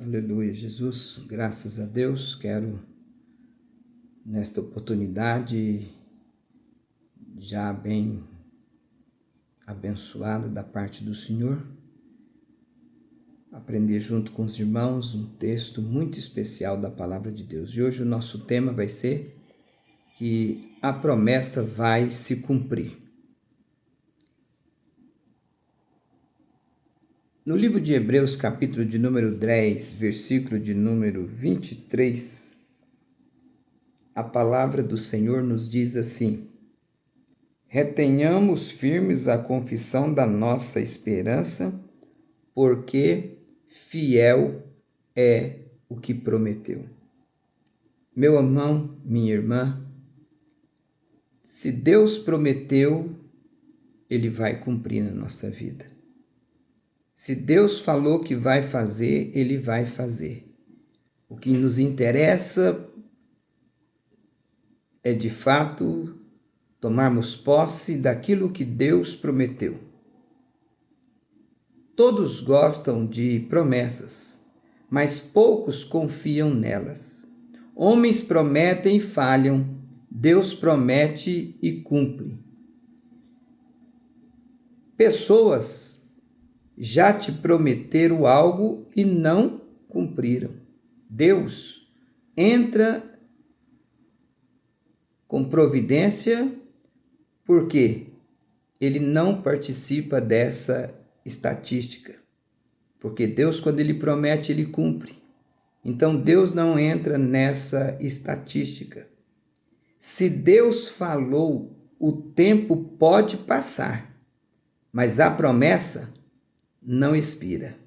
Aleluia, Jesus, graças a Deus, quero nesta oportunidade já bem abençoada da parte do Senhor, aprender junto com os irmãos um texto muito especial da Palavra de Deus. E hoje o nosso tema vai ser que a promessa vai se cumprir. No livro de Hebreus, capítulo de número 10, versículo de número 23, a palavra do Senhor nos diz assim: retenhamos firmes a confissão da nossa esperança, porque fiel é o que prometeu. Meu irmão, minha irmã, se Deus prometeu, Ele vai cumprir na nossa vida. Se Deus falou que vai fazer, Ele vai fazer. O que nos interessa é, de fato, tomarmos posse daquilo que Deus prometeu. Todos gostam de promessas, mas poucos confiam nelas. Homens prometem e falham, Deus promete e cumpre. Pessoas já te prometeram algo e não cumpriram. Deus entra com providência porque Ele não participa dessa estatística. Porque Deus, quando Ele promete, Ele cumpre. Então Deus não entra nessa estatística. Se Deus falou, o tempo pode passar, mas a promessa não expira,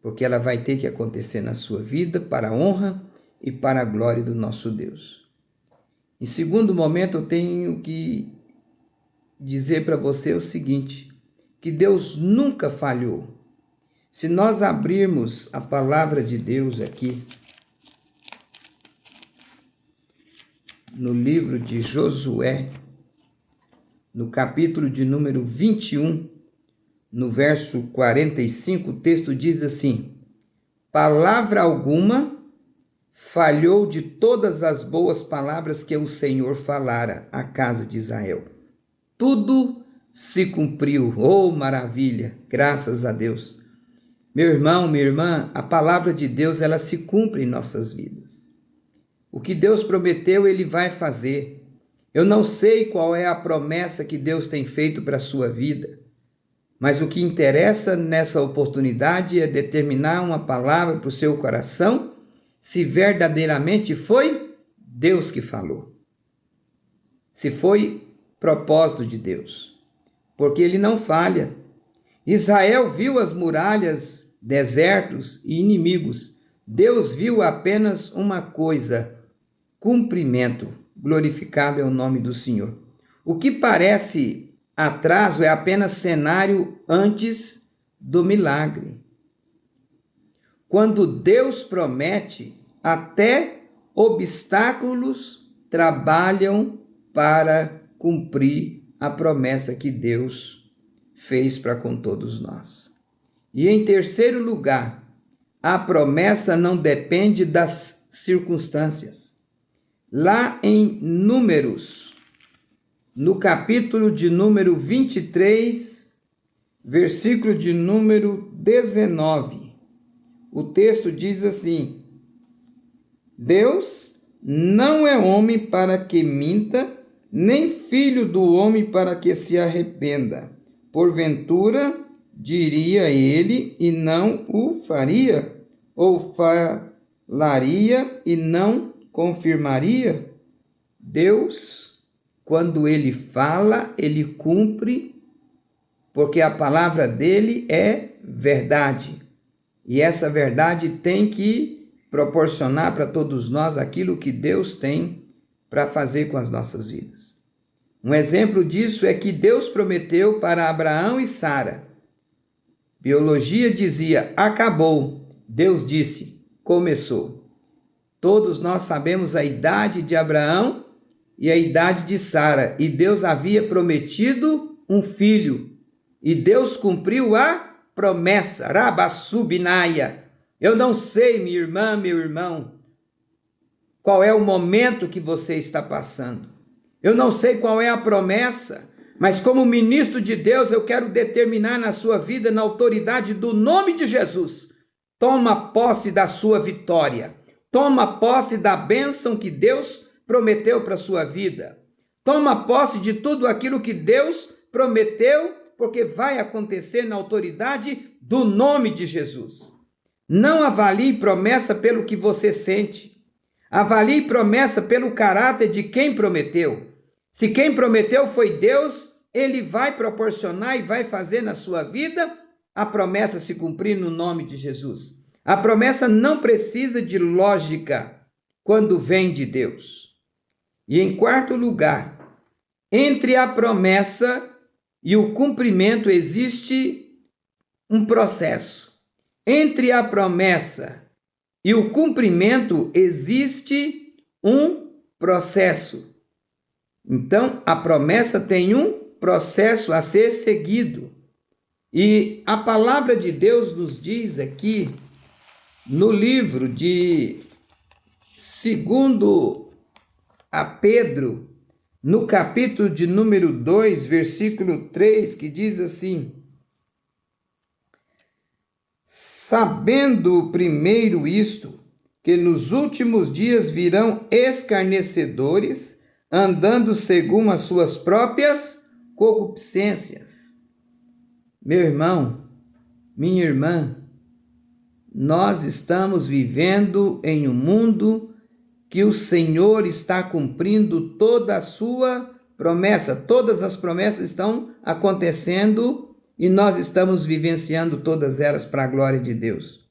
porque ela vai ter que acontecer na sua vida para a honra e para a glória do nosso Deus. Em segundo momento, eu tenho que dizer para você o seguinte, que Deus nunca falhou. Se nós abrirmos a palavra de Deus aqui, no livro de Josué, no capítulo de número 21, no verso 45, o texto diz assim: palavra alguma falhou de todas as boas palavras que o Senhor falara à casa de Israel. Tudo se cumpriu. Oh, maravilha! Graças a Deus. Meu irmão, minha irmã, a palavra de Deus, ela se cumpre em nossas vidas. O que Deus prometeu, Ele vai fazer. Eu não sei qual é a promessa que Deus tem feito para a sua vida, mas o que interessa nessa oportunidade é determinar uma palavra para o seu coração, se verdadeiramente foi Deus que falou. Se foi propósito de Deus. Porque Ele não falha. Israel viu as muralhas, desertos e inimigos. Deus viu apenas uma coisa: cumprimento. Glorificado é o nome do Senhor. O que parece atraso é apenas cenário antes do milagre. Quando Deus promete, até obstáculos trabalham para cumprir a promessa que Deus fez para com todos nós. E em terceiro lugar, a promessa não depende das circunstâncias. Lá em Números, no capítulo de número 23, versículo de número 19, o texto diz assim: Deus não é homem para que minta, nem filho do homem para que se arrependa. Porventura, diria ele e não o faria, ou falaria e não confirmaria? Deus, quando Ele fala, Ele cumpre, porque a palavra dele é verdade. E essa verdade tem que proporcionar para todos nós aquilo que Deus tem para fazer com as nossas vidas. Um exemplo disso é que Deus prometeu para Abraão e Sara. Biologia dizia, acabou. Deus disse, começou. Todos nós sabemos a idade de Abraão e a idade de Sara. E Deus havia prometido um filho. E Deus cumpriu a promessa. Rabassubinaia. Eu não sei, minha irmã, meu irmão, qual é o momento que você está passando. Eu não sei qual é a promessa, mas como ministro de Deus, eu quero determinar na sua vida, na autoridade do nome de Jesus. Toma posse da sua vitória. Toma posse da bênção que Deus prometeu para a sua vida. Toma posse de tudo aquilo que Deus prometeu, porque vai acontecer na autoridade do nome de Jesus. Não avalie promessa pelo que você sente. Avalie promessa pelo caráter de quem prometeu. Se quem prometeu foi Deus, Ele vai proporcionar e vai fazer na sua vida a promessa se cumprir no nome de Jesus. A promessa não precisa de lógica quando vem de Deus. E em quarto lugar, entre a promessa e o cumprimento existe um processo. Entre a promessa e o cumprimento existe um processo. Então, a promessa tem um processo a ser seguido. E a palavra de Deus nos diz aqui, no livro de 2 a Pedro, no capítulo de número 2, versículo 3, que diz assim: sabendo primeiro isto, que nos últimos dias virão escarnecedores, andando segundo as suas próprias concupiscências. Meu irmão, minha irmã, nós estamos vivendo em um mundo que o Senhor está cumprindo toda a sua promessa. Todas as promessas estão acontecendo e nós estamos vivenciando todas elas para a glória de Deus.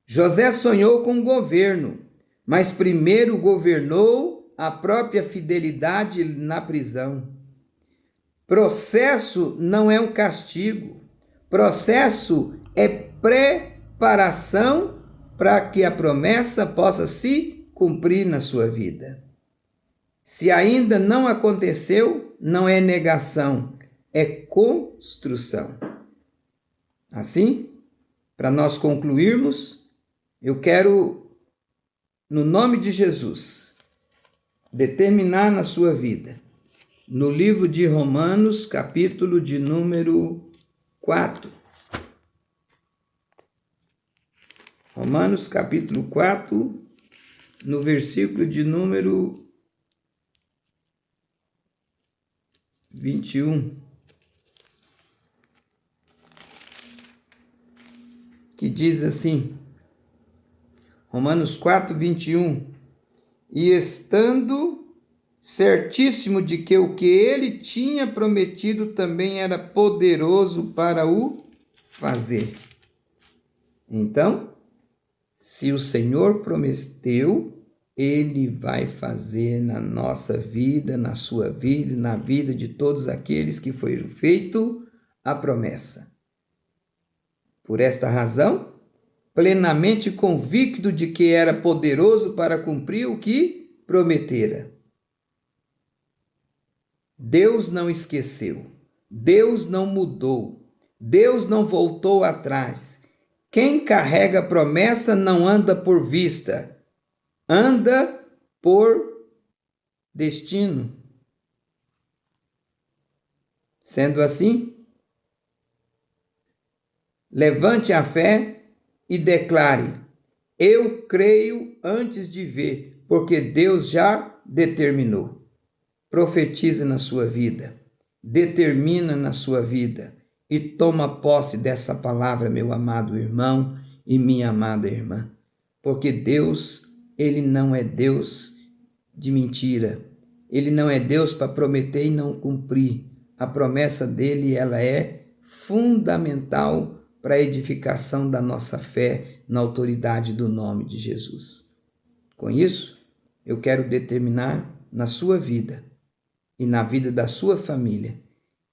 José sonhou com o governo, mas primeiro governou a própria fidelidade na prisão. Processo não é um castigo. Processo é preparação para que a promessa possa se cumprir na sua vida. Se ainda não aconteceu, não é negação, é construção. Assim, para nós concluirmos, eu quero, no nome de Jesus, determinar na sua vida, no livro de Romanos, capítulo de número 4. Romanos, capítulo 4, no versículo de número 21, que diz assim, Romanos 4, 21, e estando certíssimo de que o que ele tinha prometido também era poderoso para o fazer. Então, se o Senhor prometeu, Ele vai fazer na nossa vida, na sua vida, na vida de todos aqueles que foi feito a promessa. Por esta razão, plenamente convicto de que era poderoso para cumprir o que prometera. Deus não esqueceu, Deus não mudou, Deus não voltou atrás. Quem carrega a promessa não anda por vista, anda por destino. Sendo assim, levante a fé e declare: eu creio antes de ver, porque Deus já determinou. Profetiza na sua vida, determina na sua vida e toma posse dessa palavra, meu amado irmão e minha amada irmã. Porque Deus, Ele não é Deus de mentira. Ele não é Deus para prometer e não cumprir. A promessa dele, ela é fundamental para a edificação da nossa fé na autoridade do nome de Jesus. Com isso, eu quero determinar na sua vida e na vida da sua família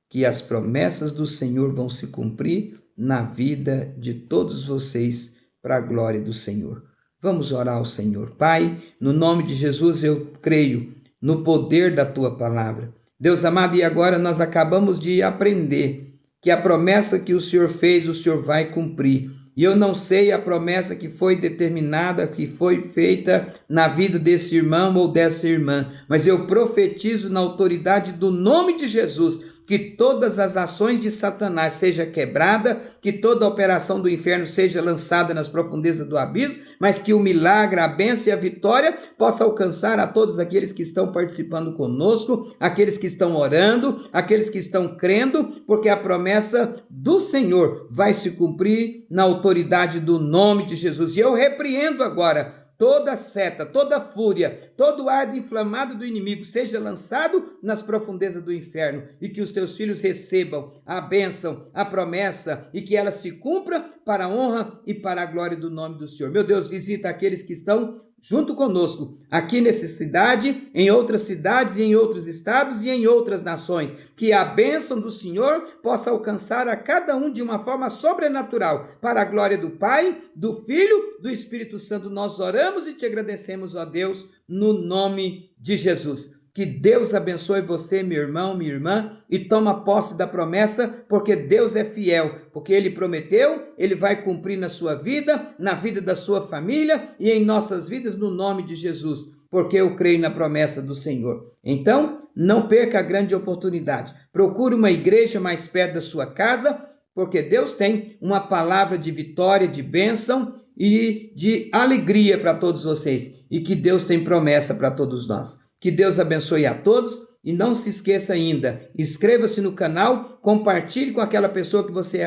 que as promessas do Senhor vão se cumprir na vida de todos vocês para a glória do Senhor. Vamos orar ao Senhor. Pai, no nome de Jesus eu creio no poder da Tua palavra. Deus amado, e agora nós acabamos de aprender que a promessa que o Senhor fez, o Senhor vai cumprir. E eu não sei a promessa que foi determinada, que foi feita na vida desse irmão ou dessa irmã, mas eu profetizo na autoridade do nome de Jesus, que todas as ações de Satanás seja quebrada, que toda a operação do inferno seja lançada nas profundezas do abismo, mas que o milagre, a bênção e a vitória possa alcançar a todos aqueles que estão participando conosco, aqueles que estão orando, aqueles que estão crendo, porque a promessa do Senhor vai se cumprir na autoridade do nome de Jesus. E eu repreendo agora toda seta, toda fúria, todo ardo inflamado do inimigo seja lançado nas profundezas do inferno, e que os teus filhos recebam a bênção, a promessa, e que ela se cumpra para a honra e para a glória do nome do Senhor. Meu Deus, visita aqueles que estão junto conosco, aqui nessa cidade, em outras cidades e em outros estados e em outras nações, que a bênção do Senhor possa alcançar a cada um de uma forma sobrenatural, para a glória do Pai, do Filho, do Espírito Santo. Nós oramos e te agradecemos, ó Deus, no nome de Jesus. Que Deus abençoe você, meu irmão, minha irmã, e toma posse da promessa, porque Deus é fiel, porque Ele prometeu, Ele vai cumprir na sua vida, na vida da sua família e em nossas vidas, no nome de Jesus, porque eu creio na promessa do Senhor. Então, não perca a grande oportunidade. Procure uma igreja mais perto da sua casa, porque Deus tem uma palavra de vitória, de bênção e de alegria para todos vocês, e que Deus tem promessa para todos nós. Que Deus abençoe a todos, e não se esqueça ainda, inscreva-se no canal, compartilhe com aquela pessoa que você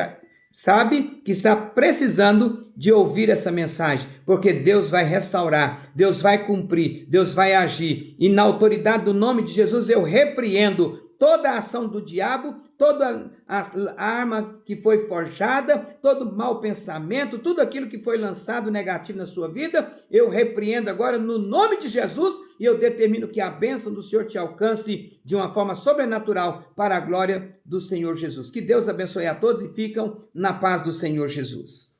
sabe que está precisando de ouvir essa mensagem, porque Deus vai restaurar, Deus vai cumprir, Deus vai agir, e na autoridade do nome de Jesus eu repreendo toda a ação do diabo, toda a arma que foi forjada, todo mau pensamento, tudo aquilo que foi lançado negativo na sua vida, eu repreendo agora no nome de Jesus, e eu determino que a bênção do Senhor te alcance de uma forma sobrenatural para a glória do Senhor Jesus. Que Deus abençoe a todos e ficam na paz do Senhor Jesus.